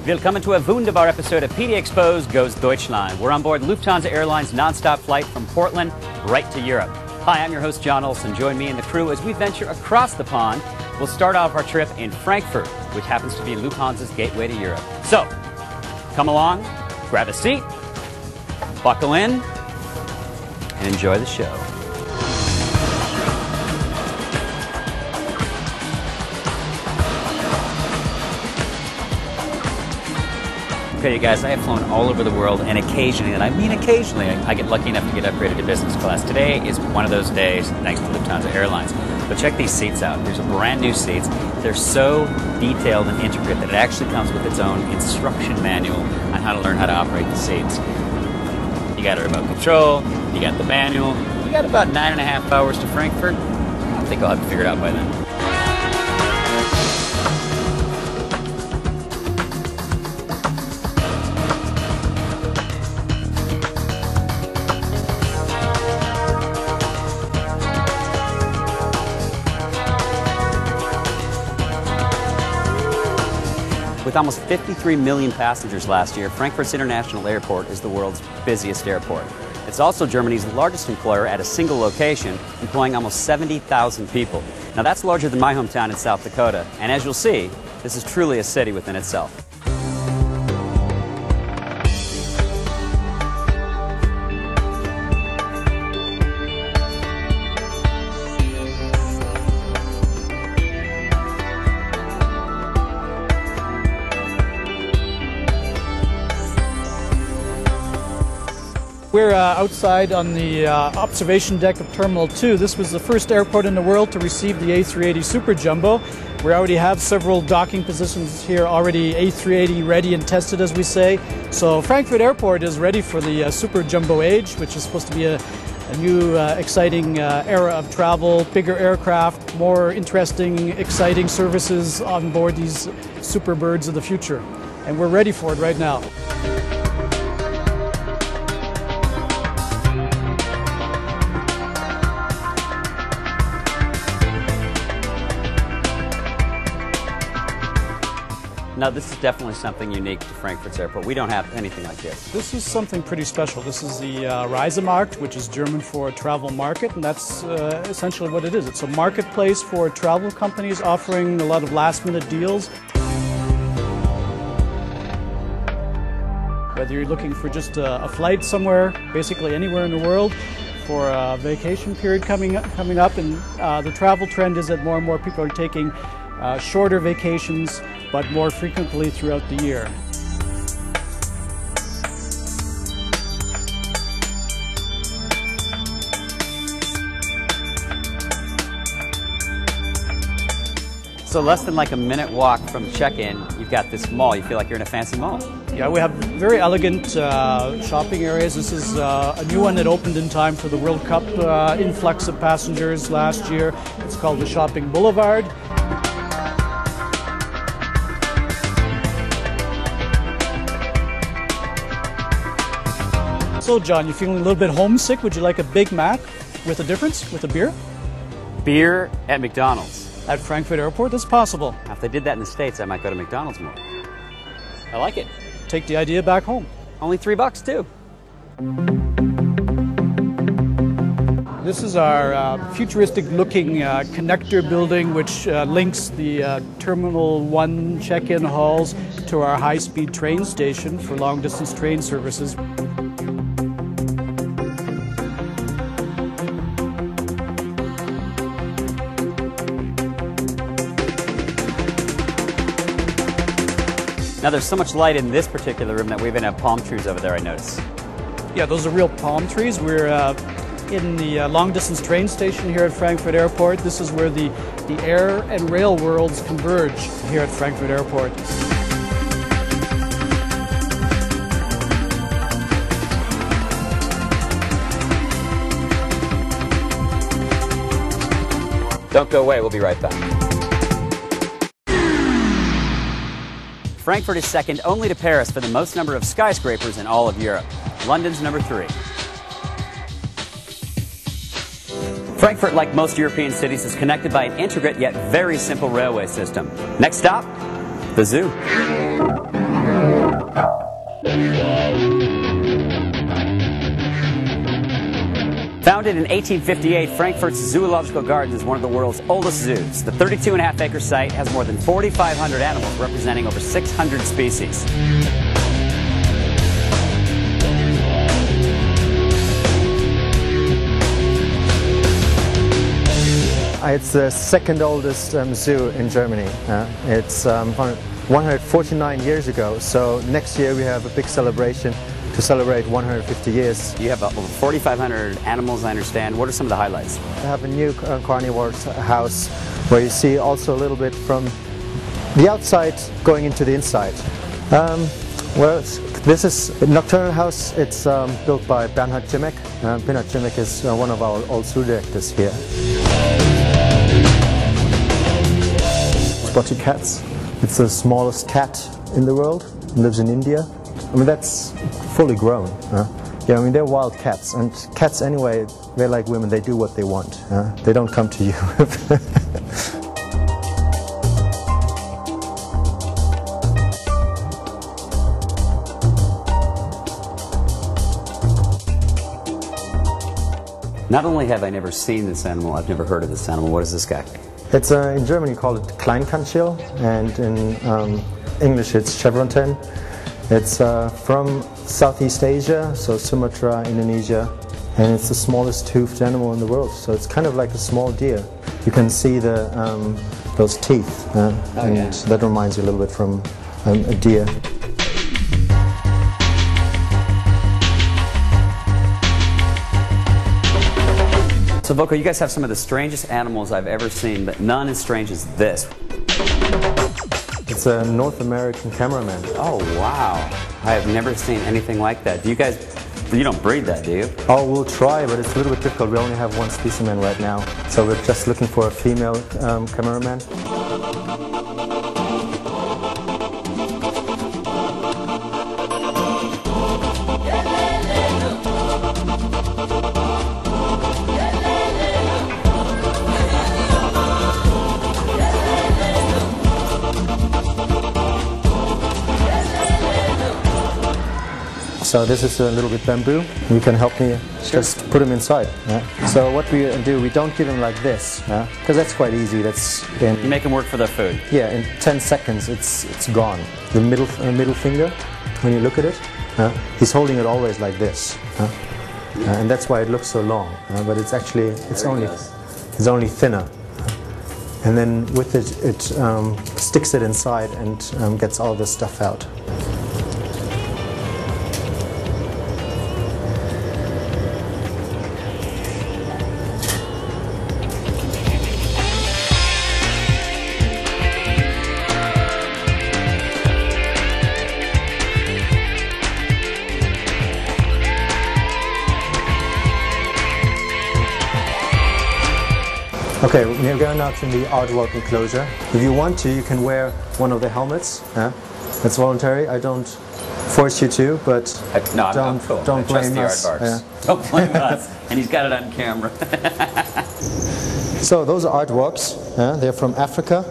Willkommen to a wunderbar episode of PDXposed Goes Deutschland. We're on board Lufthansa Airlines non-stop flight from Portland right to Europe. Hi, I'm your host John Olson. Join me and the crew as we venture across the pond. We'll start off our trip in Frankfurt, which happens to be Lufthansa's gateway to Europe. So, come along, grab a seat, buckle in, and enjoy the show. Okay, you guys, I have flown all over the world, and occasionally, and I mean occasionally, I get lucky enough to get upgraded to business class. Today is one of those days, thanks to Lufthansa Airlines. But check these seats out. These are brand new seats. They're so detailed and intricate that it actually comes with its own instruction manual on how to learn how to operate the seats. You got a remote control, you got the manual, you got about 9.5 hours to Frankfurt. I think I'll have it figured out by then. With almost 53 million passengers last year, Frankfurt's International Airport is the world's busiest airport. It's also Germany's largest employer at a single location, employing almost 70,000 people. Now that's larger than my hometown in South Dakota, and as you'll see, this is truly a city within itself. We're outside on the observation deck of Terminal 2. This was the first airport in the world to receive the A380 Super Jumbo. We already have several docking positions here already A380 ready and tested, as we say. So Frankfurt Airport is ready for the Super Jumbo age, which is supposed to be a new exciting era of travel, bigger aircraft, more interesting, exciting services on board these super birds of the future. And we're ready for it right now. Now, this is definitely something unique to Frankfurt's airport. We don't have anything like this. This is something pretty special. This is the Reisemarkt, which is German for travel market, and that's essentially what it is. It's a marketplace for travel companies offering a lot of last-minute deals. Whether you're looking for just a flight somewhere, basically anywhere in the world, for a vacation period coming up, and the travel trend is that more and more people are taking shorter vacations, but more frequently throughout the year. So less than like a minute walk from check-in, you've got this mall. You feel like you're in a fancy mall. Yeah, we have very elegant shopping areas. This is a new one that opened in time for the World Cup influx of passengers last year. It's called the Shopping Boulevard. So, John, you feeling a little bit homesick? Would you like a Big Mac with a difference, with a beer? Beer at McDonald's. At Frankfurt Airport, that's possible. Now, if they did that in the States, I might go to McDonald's more. I like it. Take the idea back home. Only $3 too. This is our futuristic-looking connector building, which links the Terminal 1 check-in halls to our high-speed train station for long-distance train services. Now there's so much light in this particular room that we even have palm trees over there, I notice. Yeah, those are real palm trees. We're in the long-distance train station here at Frankfurt Airport. This is where the air and rail worlds converge here at Frankfurt Airport. Don't go away, we'll be right back. Frankfurt is second only to Paris for the most number of skyscrapers in all of Europe. London's number 3. Frankfurt, like most European cities, is connected by an intricate yet very simple railway system. Next stop, the zoo. Founded in 1858, Frankfurt's Zoological Garden is one of the world's oldest zoos. The 32.5-acre site has more than 4,500 animals representing over 600 species. It's the second oldest zoo in Germany. It's 149 years ago, so next year we have a big celebration to celebrate 150 years. You have over 4,500 animals, I understand. What are some of the highlights? We have a new carnivore's house where you see also a little bit from the outside going into the inside. Well, this is a nocturnal house. It's built by Bernhard Jimek. Bernhard Jimek is one of our old zoo directors here. Spotted cats. It's the smallest cat in the world. It lives in India. I mean, that's fully grown. Yeah, I mean, they're wild cats, and cats anyway, they're like women, they do what they want. They don't come to you. Not only have I never seen this animal, I've never heard of this animal. What is this guy? It's in German you call it Kleinkanchil, and in English it's chevronten. It's from Southeast Asia, so Sumatra, Indonesia, and it's the smallest hoofed animal in the world. So it's kind of like a small deer. You can see the those teeth, and that reminds you a little bit from a deer. So Volko, you guys have some of the strangest animals I've ever seen, but none as strange as this. It's a North American cameraman. Oh wow, I have never seen anything like that. Do you guys, you don't breed that, do you? Oh, we'll try, but it's a little bit difficult. We only have one specimen right now, so we're just looking for a female cameraman. So this is a little bit bamboo. You can help me just put him inside. So what we do, we don't give him like this, because that's quite easy. That's you make him work for their food. Yeah, in 10 seconds it's gone. The middle finger, when you look at it, he's holding it always like this, and that's why it looks so long. But it's actually it's only thinner. And then with it sticks it inside and gets all the stuff out. Okay, we're going now to the artwork enclosure. If you want to, you can wear one of the helmets. It's voluntary. I don't force you to, but don't blame us. Don't blame us. And he's got it on camera. So those are artworks. They're from Africa.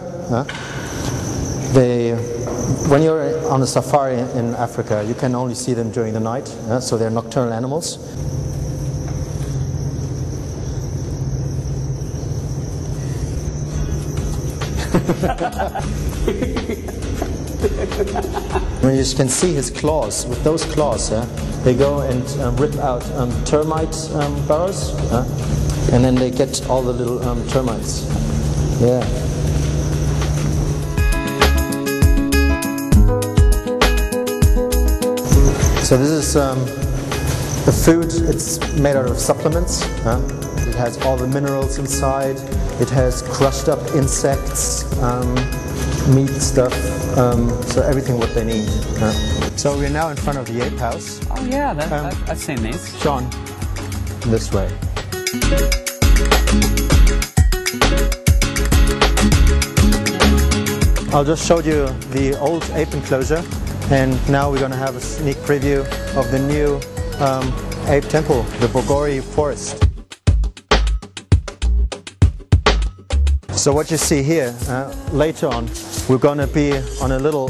When you're on a safari in Africa, you can only see them during the night. So they're nocturnal animals. You can see his claws. With those claws, they go and rip out termite burrows, and then they get all the little termites. Yeah. So this is the food. It's made out of supplements. It has all the minerals inside. It has crushed up insects, meat stuff, so everything what they need. So we're now in front of the ape house. Oh yeah, I've seen these. Sean, this way. I'll just show you the old ape enclosure, and now we're going to have a sneak preview of the new ape temple, the Bogori forest. So what you see here, later on, we're going to be on a little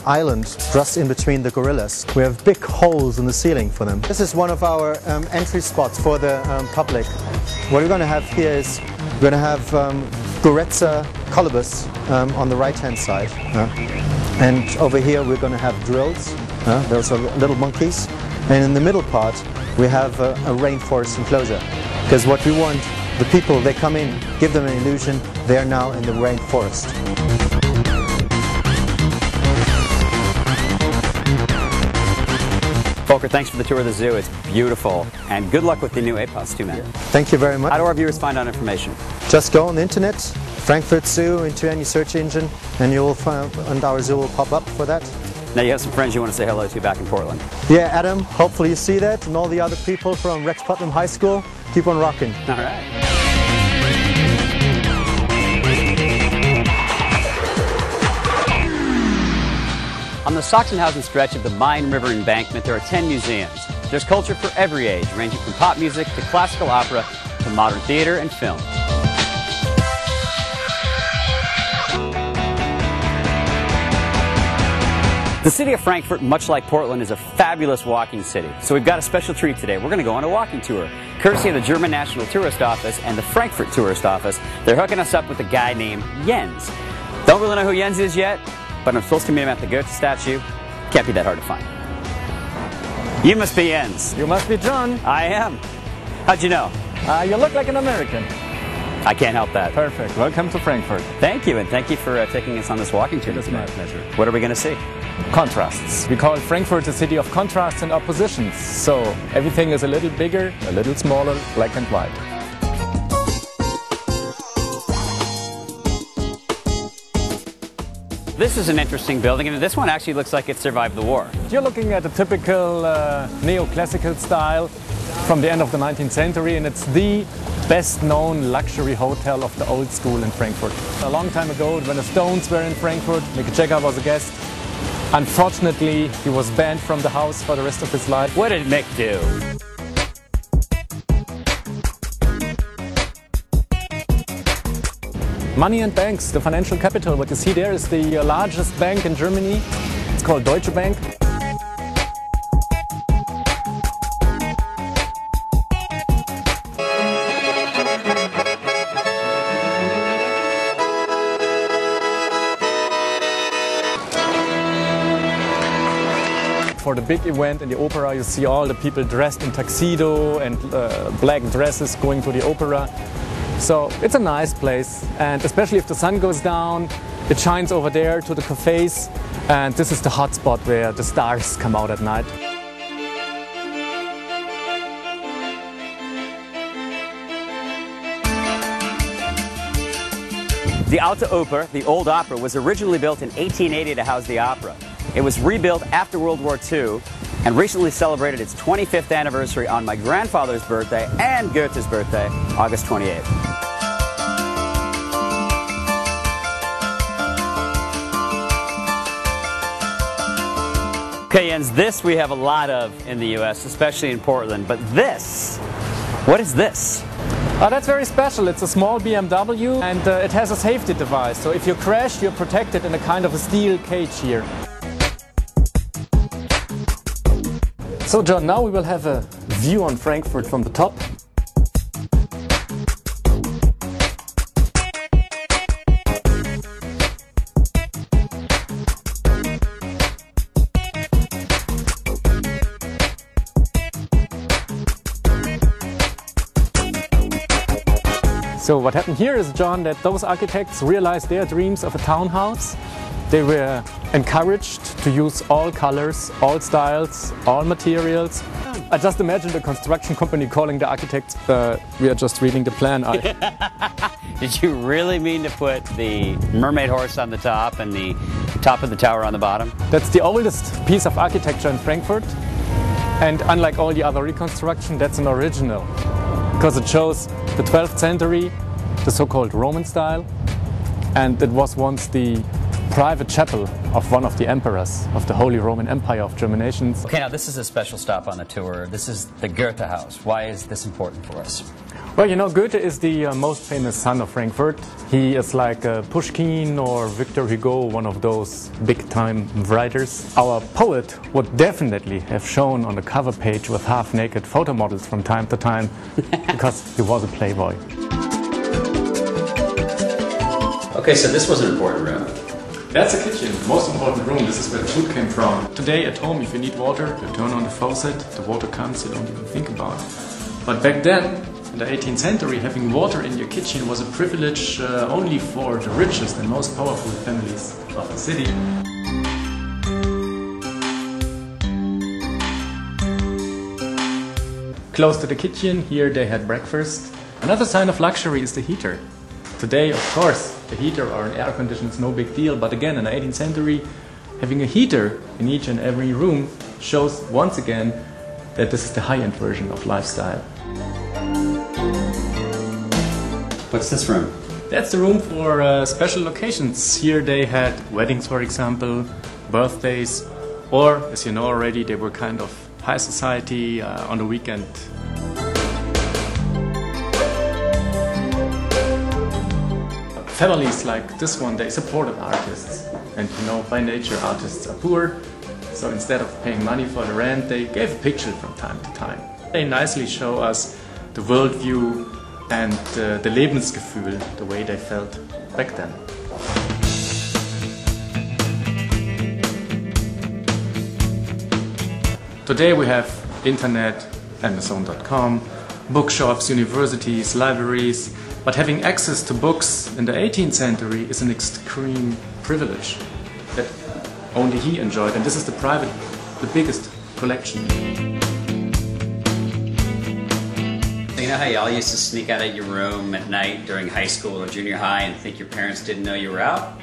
island just in between the gorillas. We have big holes in the ceiling for them. This is one of our entry spots for the public. What we're going to have here is we're going to have Goretza colobus on the right hand side. And over here we're going to have drills. Those are little monkeys. And in the middle part we have a rainforest enclosure. Because what we want, the people, they come in, give them an illusion, they are now in the rainforest. Volker, thanks for the tour of the zoo. It's beautiful. And good luck with the new APOS too, man. Thank you very much. How do our viewers find out information? Just go on the internet, Frankfurt Zoo, into any search engine, and you will find, and our zoo will pop up for that. Now you have some friends you want to say hello to back in Portland. Yeah, Adam, hopefully you see that, and all the other people from Rex Putnam High School, keep on rocking. All right. On the Sachsenhausen stretch of the Main River embankment, there are 10 museums. There's culture for every age, ranging from pop music to classical opera to modern theater and film. The city of Frankfurt, much like Portland, is a fabulous walking city. So we've got a special treat today. We're going to go on a walking tour, courtesy of the German National Tourist Office and the Frankfurt Tourist Office. They're hooking us up with a guy named Jens. Don't really know who Jens is yet, but I'm supposed to meet him at the Goethe statue. Can't be that hard to find. You must be Jens. You must be John. I am. How'd you know? You look like an American. I can't help that. Perfect. Welcome to Frankfurt. Thank you, and thank you for taking us on this walking tour. It is my pleasure. What are we going to see? Contrasts. We call Frankfurt the city of contrasts and oppositions. So everything is a little bigger, a little smaller, black and white. This is an interesting building, and this one actually looks like it survived the war. You're looking at a typical neoclassical style from the end of the 19th century, and it's the best-known luxury hotel of the old school in Frankfurt. A long time ago, when the Stones were in Frankfurt, Mick Jagger was a guest. Unfortunately, he was banned from the house for the rest of his life. What did Mick do? Money and banks, the financial capital. What you see there is the largest bank in Germany. It's called Deutsche Bank. For the big event in the opera, you see all the people dressed in tuxedo and black dresses going to the opera. So it's a nice place, and especially if the sun goes down, it shines over there to the cafes, and this is the hot spot where the stars come out at night. The Alte Oper, the old opera, was originally built in 1880 to house the opera. It was rebuilt after World War II and recently celebrated its 25th anniversary on my grandfather's birthday and Goethe's birthday, August 28th. Okay, Jens, this we have a lot of in the U.S., especially in Portland, but this, what is this? That's very special. It's a small BMW, and it has a safety device. So if you crash, you're protected in a kind of a steel cage here. So John, now we will have a view on Frankfurt from the top. So what happened here is, John, that those architects realized their dreams of a townhouse. They were encouraged to use all colors, all styles, all materials. I just imagined a construction company calling the architects, we are just reading the plan. Did you really mean to put the mermaid horse on the top and the top of the tower on the bottom? That's the oldest piece of architecture in Frankfurt. And unlike all the other reconstruction, that's an original. Because it shows the 12th century, the so-called Roman style, and it was once the private chapel of one of the emperors of the Holy Roman Empire of German nations. Okay, now this is a special stop on the tour. This is the Goethe house. Why is this important for us? Well, you know, Goethe is the most famous son of Frankfurt. He is like Pushkin or Victor Hugo, one of those big-time writers. Our poet would definitely have shown on the cover page with half-naked photo models from time to time because he was a playboy. Okay, so this was an important room. That's the kitchen, most important room. This is where the food came from. Today at home, if you need water, you turn on the faucet, the water comes, you don't even think about it. But back then, in the 18th century, having water in your kitchen was a privilege only for the richest and most powerful families of the city. Close to the kitchen, here they had breakfast. Another sign of luxury is the heater. Today, of course, the heater or an air conditioner is no big deal, but again, in the 18th century, having a heater in each and every room shows once again that this is the high-end version of lifestyle. What's this room? That's the room for special occasions. Here they had weddings, for example, birthdays, or, as you know already, they were kind of high society on the weekend. Families like this one, they supported artists. And you know, by nature, artists are poor. So instead of paying money for the rent, they gave a picture from time to time. They nicely show us the worldview and the Lebensgefühl, the way they felt back then. Today we have internet, Amazon.com, bookshops, universities, libraries, but having access to books in the 18th century is an extreme privilege that only he enjoyed, and this is the biggest collection. You know how y'all used to sneak out of your room at night during high school or junior high and think your parents didn't know you were out?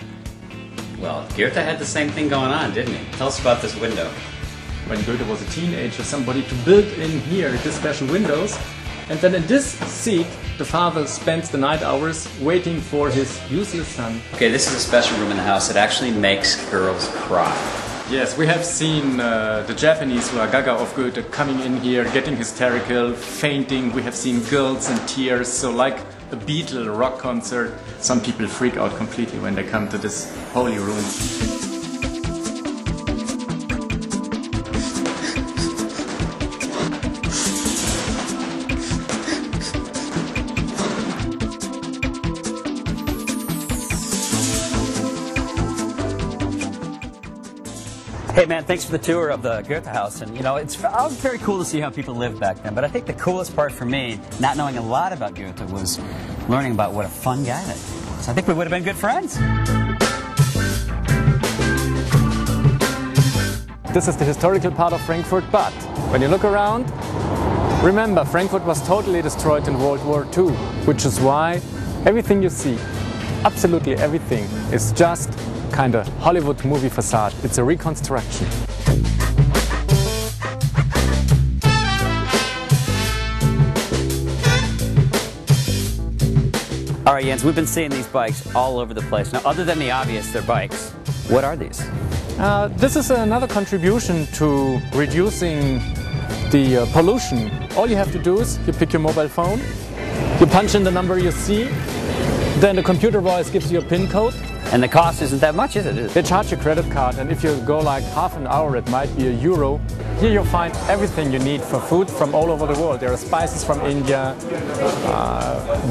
Well, Goethe had the same thing going on, didn't he? Tell us about this window. When Goethe was a teenager, somebody to build in here these special windows, and then in this seat the father spends the night hours waiting for his useless son. Okay, this is a special room in the house that actually makes girls cry. Yes, we have seen the Japanese who are gaga of Goethe coming in here, getting hysterical, fainting. We have seen girls in tears, so like a Beatle rock concert. Some people freak out completely when they come to this holy room. Hey man, thanks for the tour of the Goethe house, and you know, it's very cool to see how people lived back then, but I think the coolest part for me, not knowing a lot about Goethe, was learning about what a fun guy that he was. I think we would have been good friends. This is the historical part of Frankfurt, but when you look around, remember, Frankfurt was totally destroyed in World War II, which is why everything you see, absolutely everything, is just kind of Hollywood movie facade. It's a reconstruction. All right, Jens, we've been seeing these bikes all over the place. Now, other than the obvious, they're bikes. What are these? This is another contribution to reducing the pollution. All you have to do is you pick your mobile phone, you punch in the number you see, then the computer voice gives you a PIN code. And the cost isn't that much, is it? They charge your credit card, and if you go like half an hour, it might be €1. Here you'll find everything you need for food from all over the world. There are spices from India,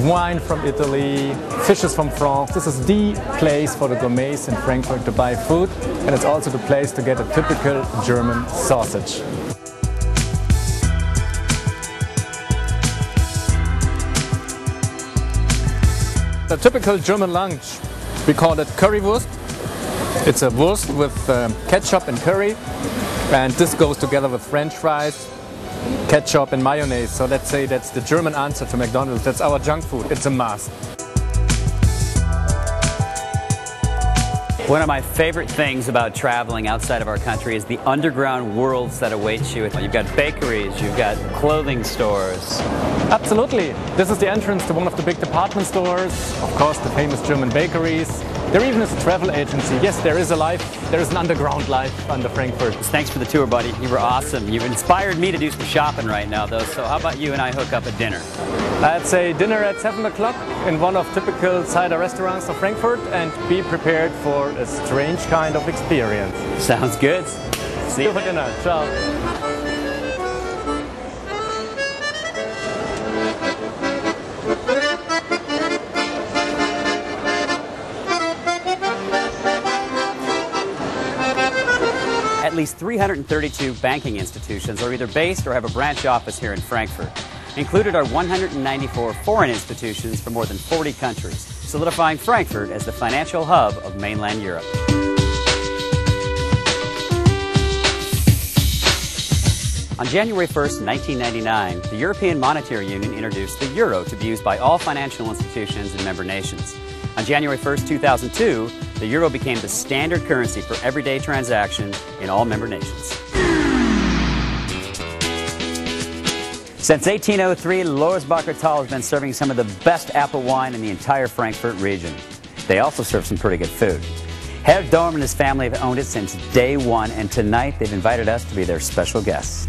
wine from Italy, fishes from France. This is the place for the gourmets in Frankfurt to buy food, and it's also the place to get a typical German sausage. The typical German lunch, we call it currywurst. It's a wurst with ketchup and curry, and this goes together with French fries, ketchup and mayonnaise. So let's say that's the German answer to McDonald's. That's our junk food. It's a must. One of my favorite things about traveling outside of our country is the underground worlds that await you. You've got bakeries, you've got clothing stores. Absolutely. This is the entrance to one of the big department stores. Of course, the famous German bakeries. There even is a travel agency. Yes, there is an underground life under Frankfurt. Thanks for the tour, buddy. You were awesome. You've inspired me to do some shopping right now, though. So how about you and I hook up at dinner? I'd say dinner at 7 o'clock in one of typical cider restaurants of Frankfurt, and be prepared for a strange kind of experience. Sounds good. See you for dinner. Ciao. At least 332 banking institutions are either based or have a branch office here in Frankfurt. Included are 194 foreign institutions from more than 40 countries, solidifying Frankfurt as the financial hub of mainland Europe. On January 1st, 1999, the European Monetary Union introduced the euro to be used by all financial institutions and member nations. On January 1st, 2002, the euro became the standard currency for everyday transactions in all member nations. Since 1803, Loersbacher Tal has been serving some of the best apple wine in the entire Frankfurt region. They also serve some pretty good food. Herr Dorm and his family have owned it since day one, and tonight they've invited us to be their special guests.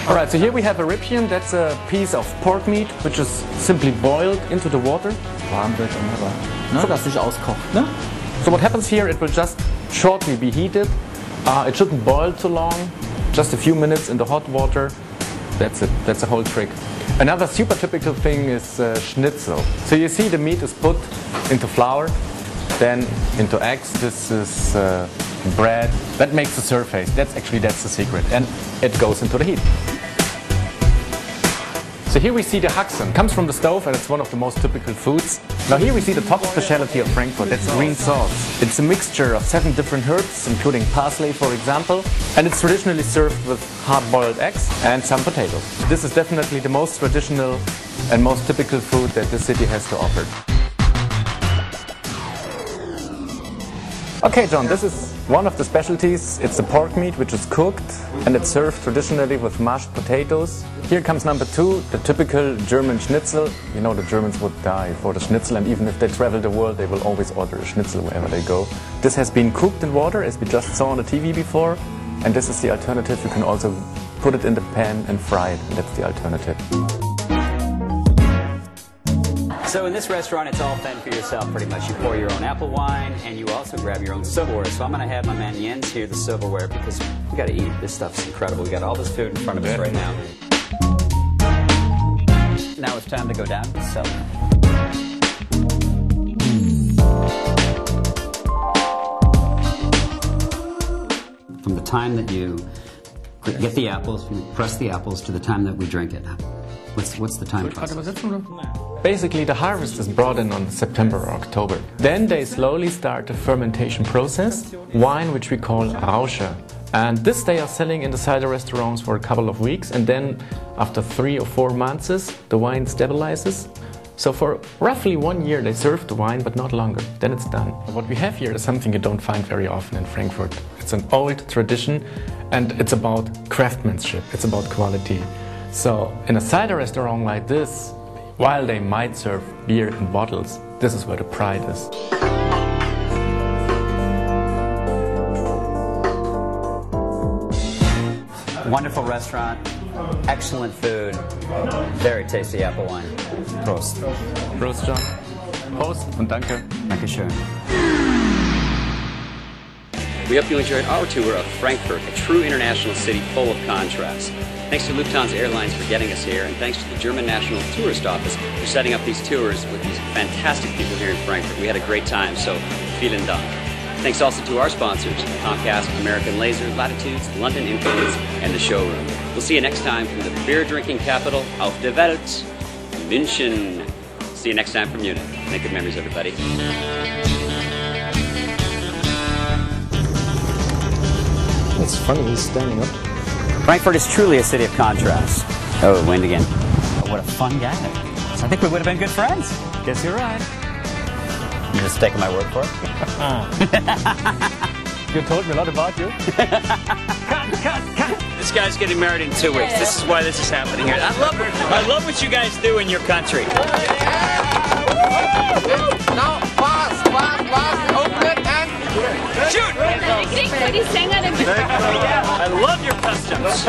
Alright, so here we have a rippchen. That's a piece of pork meat which is simply boiled into the water. Warm wird und aber, ne, dass sich auskocht, ne? So what happens here, it will just shortly be heated. It shouldn't boil too long, just a few minutes in the hot water. That's it, that's the whole trick. Another super typical thing is schnitzel. So you see the meat is put into flour, then into eggs. This is bread. That makes the surface. That's the secret. And it goes into the heat. So here we see the Haxen. Comes from the stove, and it's one of the most typical foods. Now here we see the top specialty of Frankfurt. That's green sauce. It's a mixture of 7 different herbs, including parsley, for example. And it's traditionally served with hard-boiled eggs and some potatoes. This is definitely the most traditional and most typical food that this city has to offer. Okay, John, this is one of the specialties. It's the pork meat, which is cooked, and it's served traditionally with mashed potatoes. Here comes number 2, the typical German schnitzel. You know, the Germans would die for the schnitzel, and even if they travel the world, they will always order a schnitzel wherever they go. This has been cooked in water, as we just saw on the TV before, and this is the alternative. You can also put it in the pan and fry it, and that's the alternative. So in this restaurant, it's all fend for yourself pretty much. You pour your own apple wine, and you also grab your own silverware. So I'm going to have my man Jens here, the silverware, because we got to eat. This stuff's incredible. We got all this food in front of us right now. Now it's time to go down to the cellar. From the time that you get the apples, you press the apples, to the time that we drink it. What's the time process? Basically, the harvest is brought in on September or October. Then they slowly start the fermentation process, wine which we call Rauscher. And this they are selling in the cider restaurants for a couple of weeks, and then after 3 or 4 months, the wine stabilizes. So for roughly 1 year they serve the wine, but not longer. Then it's done. What we have here is something you don't find very often in Frankfurt. It's an old tradition, and it's about craftsmanship, it's about quality. So in a cider restaurant like this, while they might serve beer in bottles, this is where the pride is. Wonderful restaurant, excellent food, very tasty apple wine. Prost. Prost, John. Prost und danke. Dankeschön. We hope you enjoyed our tour of Frankfurt, a true international city full of contrasts. Thanks to Lufthansa Airlines for getting us here, and thanks to the German National Tourist Office for setting up these tours with these fantastic people here in Frankfurt. We had a great time, so vielen Dank. Thanks also to our sponsors, Comcast, American Laser, Latitudes, London Influence, and the Showroom. We'll see you next time from the beer-drinking capital auf der Welt, München. See you next time from Munich. Make good memories, everybody. It's funny, he's standing up. Frankfurt is truly a city of contrast. Oh, wind again. Oh, what a fun guy. I think we would have been good friends. Guess you're right. You're just taking my word for it? You told me a lot about you. cut. This guy's getting married in 2 weeks. This is why this is happening here. I love what you guys do in your country. Now, fast, open it and shoot! I love your customs.